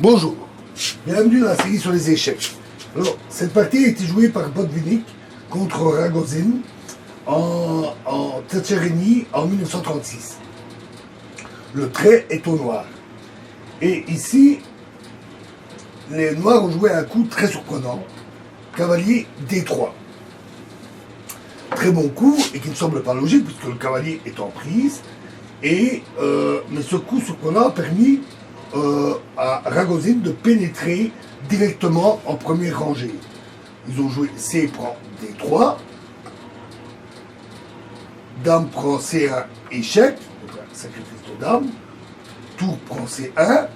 Bonjour, bienvenue dans la série sur les échecs. Alors, cette partie a été jouée par Botvinnik contre Ragozin en Tchétchénie en 1936. Le trait est au noir. Et ici, les noirs ont joué un coup très surprenant, cavalier D3. Très bon coup et qui ne semble pas logique puisque le cavalier est en prise. Mais ce coup surprenant a permis à Ragozin de pénétrer directement en première rangée. Ils ont joué C prend D3, Dame prend C1 échec, donc un sacrifice de Dame, Tour prend C1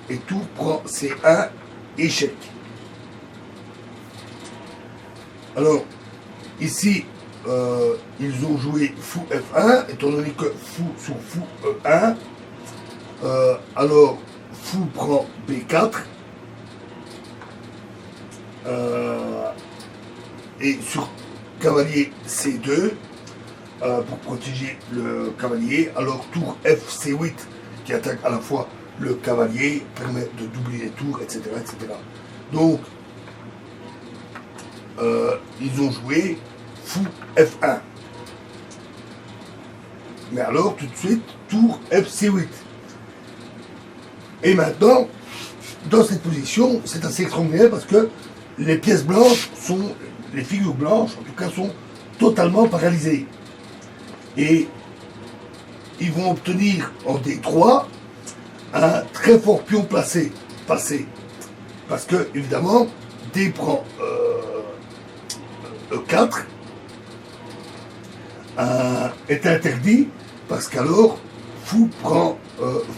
et Tour prend C1 échec. Alors ici ils ont joué Fou F1, étant donné que Fou sur Fou E1. Alors, Fou prend B4. Et sur cavalier C2, pour protéger le cavalier. Alors, tour F C8, qui attaque à la fois le cavalier, permet de doubler les tours, etc. etc. Donc, ils ont joué Fou F1. Mais alors, tout de suite, tour F C8. Et maintenant, dans cette position, c'est assez extraordinaire parce que les pièces blanches sont, les figures blanches en tout cas, sont totalement paralysées. Et ils vont obtenir en D3 un très fort pion passé. Parce que, évidemment, D prend E4 est interdit parce qu'alors, Fou prend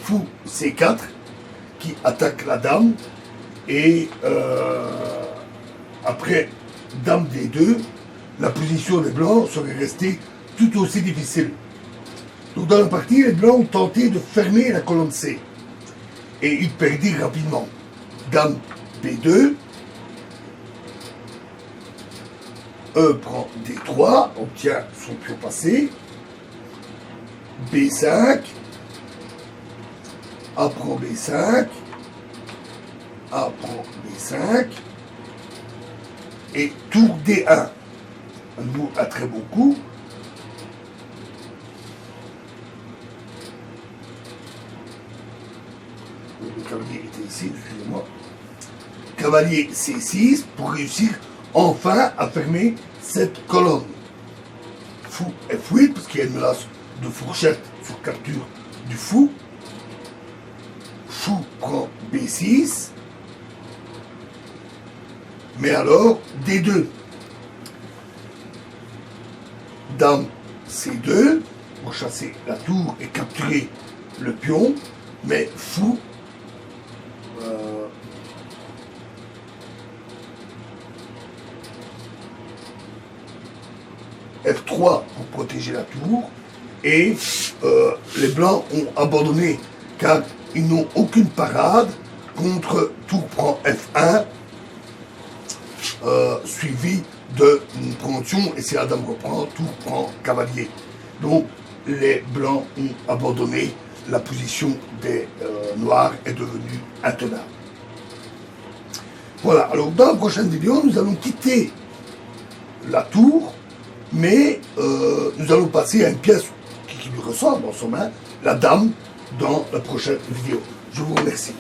Fou C4 qui attaque la dame et après Dame D2, la position des blancs serait restée tout aussi difficile. Donc dans la partie, les blancs ont tenté de fermer la colonne C et ils perdirent rapidement. Dame B2, E prend D3, obtient son pion passé, B5, A prend B5, A prend B5, et tour D1. À nouveau, un très bon coup. Le cavalier était ici, excusez-moi. Cavalier C6 pour réussir enfin à fermer cette colonne. Fou F8, parce qu'il y a une menace de fourchette sur capture du fou. Fou prend B6. Mais alors, D2. Dame C2 pour chasser la tour et capturer le pion. Mais Fou F3 pour protéger la tour. Et les blancs ont abandonné car ils n'ont aucune parade contre tour prend F1 suivi d'une promotion et si la dame reprend, tour prend cavalier. Donc les blancs ont abandonné, la position des noirs est devenue intenable. Voilà, alors dans la prochaine vidéo, nous allons quitter la tour, mais nous allons passer à une pièce qui lui ressemble en somme, la dame, dans la prochaine vidéo. Je vous remercie.